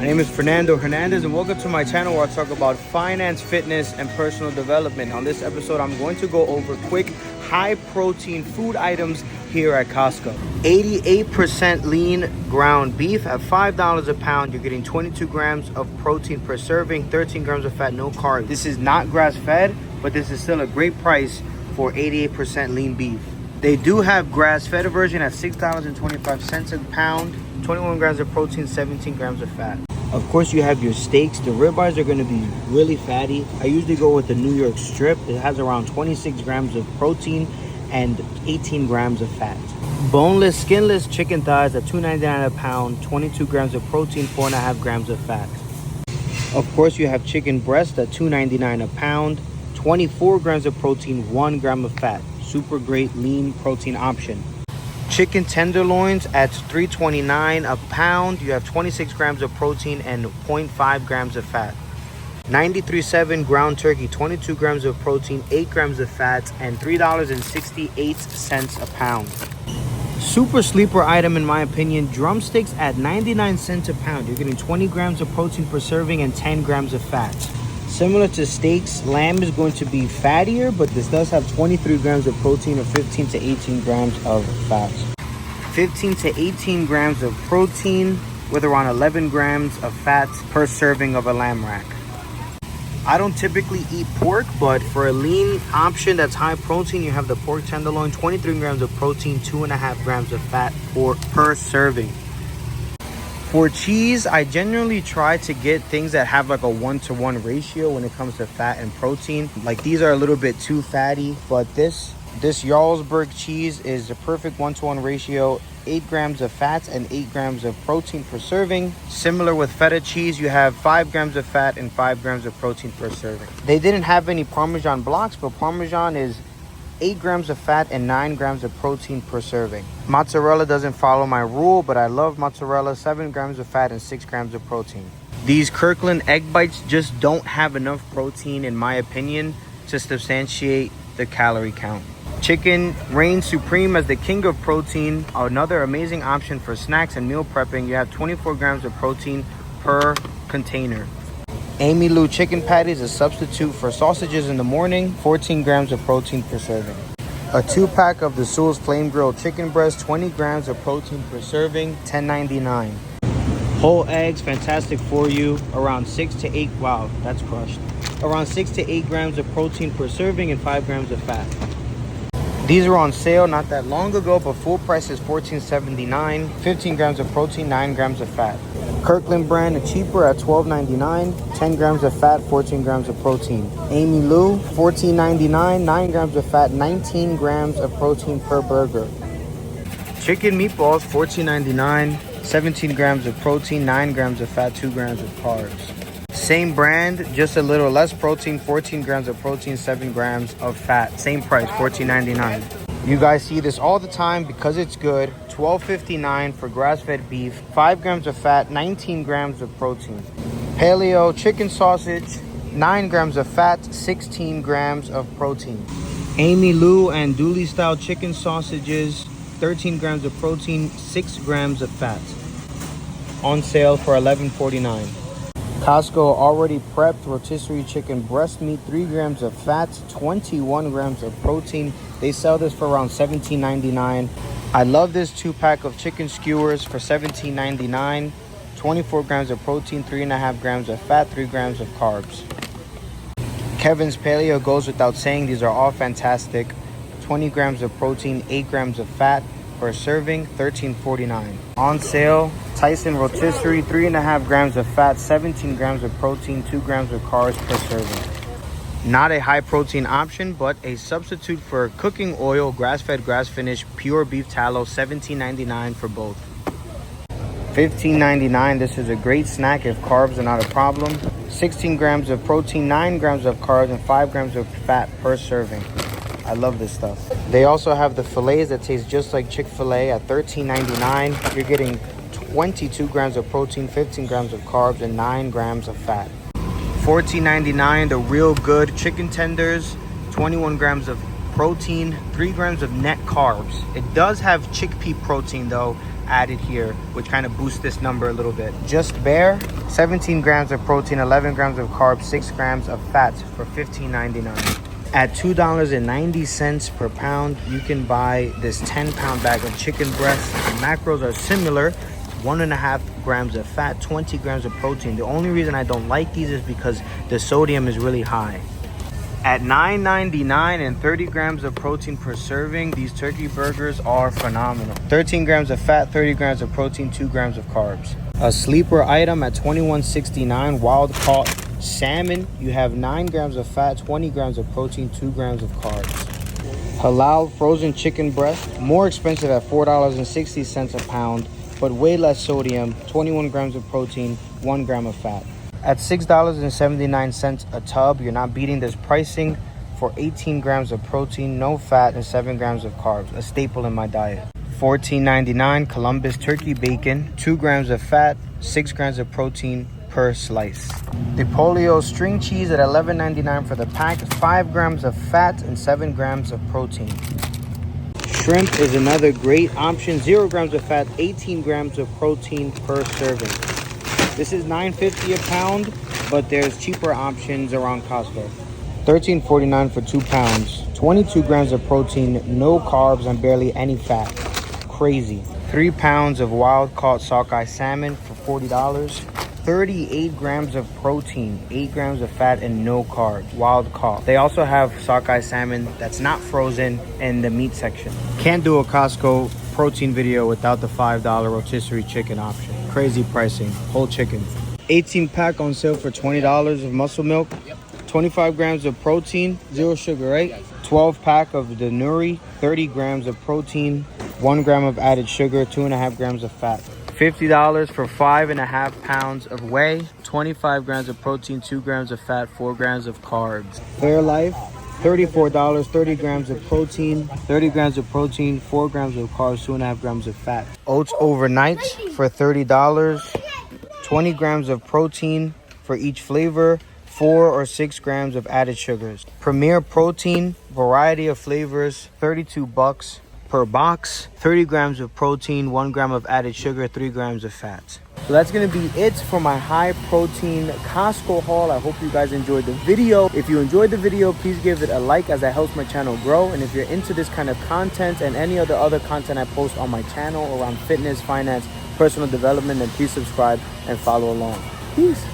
My name is Fernando Hernandez and welcome to my channel where I talk about finance, fitness, and personal development. On this episode, I'm going to go over quick, high-protein food items here at Costco. 88% lean ground beef at $5 a pound. You're getting 22 grams of protein per serving, 13 grams of fat, no carbs. This is not grass-fed, but this is still a great price for 88% lean beef. They do have grass-fed version at $6.25 a pound, 21 grams of protein, 17 grams of fat. Of course, you have your steaks. The ribeyes are going to be really fatty. I usually go with the New York strip. It has around 26 grams of protein and 18 grams of fat. Boneless, skinless chicken thighs at $2.99 a pound, 22 grams of protein, 4.5 grams of fat. Of course, you have chicken breast at $2.99 a pound, 24 grams of protein, 1 gram of fat. Super great lean protein option. Chicken tenderloins at $3.29 a pound. You have 26 grams of protein and 0.5 grams of fat. 93.7 ground turkey, 22 grams of protein, 8 grams of fat, and $3.68 a pound. Super sleeper item in my opinion, drumsticks at 99 cents a pound. You're getting 20 grams of protein per serving and 10 grams of fat. Similar to steaks, lamb is going to be fattier, but this does have 23 grams of protein or 15 to 18 grams of fat. 15 to 18 grams of protein with around 11 grams of fat per serving of a lamb rack. I don't typically eat pork, but for a lean option that's high protein, you have the pork tenderloin, 23 grams of protein, 2.5 grams of fat per serving. For cheese, I generally try to get things that have like a 1-to-1 ratio when it comes to fat and protein. Like these are a little bit too fatty, but this Jarlsberg cheese is a perfect 1-to-1 ratio. 8 grams of fat and 8 grams of protein per serving. Similar with feta cheese, you have 5 grams of fat and 5 grams of protein per serving. They didn't have any Parmesan blocks, but Parmesan is 8 grams of fat and 9 grams of protein per serving. Mozzarella doesn't follow my rule, but I love mozzarella, 7 grams of fat and 6 grams of protein. These Kirkland egg bites just don't have enough protein, in my opinion, to substantiate the calorie count. Chicken reigns supreme as the king of protein. Another amazing option for snacks and meal prepping. You have 24 grams of protein per container. Amy Lou chicken patties, a substitute for sausages in the morning, 14 grams of protein per serving. A 2-pack of the Sewell's Flame Grilled chicken breast, 20 grams of protein per serving, $10.99. Whole eggs, fantastic for you, around 6 to 8, wow, that's crushed. Around 6 to 8 grams of protein per serving and 5 grams of fat. These were on sale not that long ago, but full price is $14.79, 15 grams of protein, 9 grams of fat. Kirkland brand, cheaper at $12.99, 10 grams of fat, 14 grams of protein. Amy Lou, $14.99, 9 grams of fat, 19 grams of protein per burger. Chicken meatballs, $14.99, 17 grams of protein, 9 grams of fat, 2 grams of carbs. Same brand, just a little less protein, 14 grams of protein, 7 grams of fat. Same price, $14.99. You guys see this all the time because it's good. $12.59 for grass-fed beef, 5 grams of fat, 19 grams of protein. Paleo chicken sausage, 9 grams of fat, 16 grams of protein. Amy Lou and Dooley style chicken sausages, 13 grams of protein, 6 grams of fat. On sale for $11.49. Costco already prepped rotisserie chicken breast meat, 3 grams of fat, 21 grams of protein. They sell this for around $17.99. I love this 2-pack of chicken skewers for $17.99. 24 grams of protein, 3.5 grams of fat, 3 grams of carbs. Kevin's Paleo goes without saying. These are all fantastic. 20 grams of protein, 8 grams of fat per serving, $13.49. On sale, Tyson rotisserie, 3.5 grams of fat, 17 grams of protein, 2 grams of carbs per serving. Not a high protein option, but a substitute for cooking oil, grass-fed, grass-finished, pure beef tallow, $17.99 for both. $15.99, this is a great snack if carbs are not a problem. 16 grams of protein, 9 grams of carbs, and 5 grams of fat per serving. I love this stuff. They also have the fillets that taste just like Chick-fil-A at $13.99. You're getting 22 grams of protein, 15 grams of carbs, and 9 grams of fat. $14.99, the real good chicken tenders, 21 grams of protein, 3 grams of net carbs. It does have chickpea protein though added here, which kind of boosts this number a little bit. Just bare, 17 grams of protein, 11 grams of carbs, 6 grams of fat for $15.99. At $2.90 per pound, you can buy this 10-pound bag of chicken breast. The macros are similar. 1.5 grams of fat, 20 grams of protein. The only reason I don't like these is because the sodium is really high. At $9.99 and 30 grams of protein per serving, these turkey burgers are phenomenal. 13 grams of fat, 30 grams of protein, 2 grams of carbs. A sleeper item at $21.69, wild caught salmon. You have 9 grams of fat, 20 grams of protein, 2 grams of carbs. Halal frozen chicken breast, more expensive at $4.60 a pound, but way less sodium, 21 grams of protein, 1 gram of fat. At $6.79 a tub, you're not beating this pricing for 18 grams of protein, no fat, and 7 grams of carbs, a staple in my diet. $14.99 Columbus turkey bacon, 2 grams of fat, 6 grams of protein per slice. The polio string cheese at $11.99 for the pack, 5 grams of fat and 7 grams of protein. Shrimp is another great option, 0 grams of fat, 18 grams of protein per serving. This is $9.50 a pound, but there's cheaper options around Costco. $13.49 for 2 pounds, 22 grams of protein, no carbs, and barely any fat. Crazy. 3 pounds of wild caught sockeye salmon for $40. 38 grams of protein, 8 grams of fat, and no carbs. Wild caught. They also have sockeye salmon that's not frozen in the meat section. Can't do a Costco protein video without the $5 rotisserie chicken option. Crazy pricing. Whole chicken. 18 pack on sale for $20 of muscle milk. 25 grams of protein, 0 sugar, right? 12 pack of the Nuri, 30 grams of protein, 1 gram of added sugar, 2.5 grams of fat. $50 for 5.5 pounds of whey, 25 grams of protein, 2 grams of fat, 4 grams of carbs. Fairlife, $34, 30 grams of protein, 30 grams of protein, 4 grams of carbs, 2.5 grams of fat. Oats overnight for $30, 20 grams of protein for each flavor, 4 or 6 grams of added sugars. Premier protein, variety of flavors, $32 per box, 30 grams of protein, 1 gram of added sugar, 3 grams of fat. So that's gonna be it for my high protein Costco haul. I hope you guys enjoyed the video. If you enjoyed the video, please give it a like as that helps my channel grow. And if you're into this kind of content and any other content I post on my channel around fitness, finance, personal development, then please subscribe and follow along. Peace.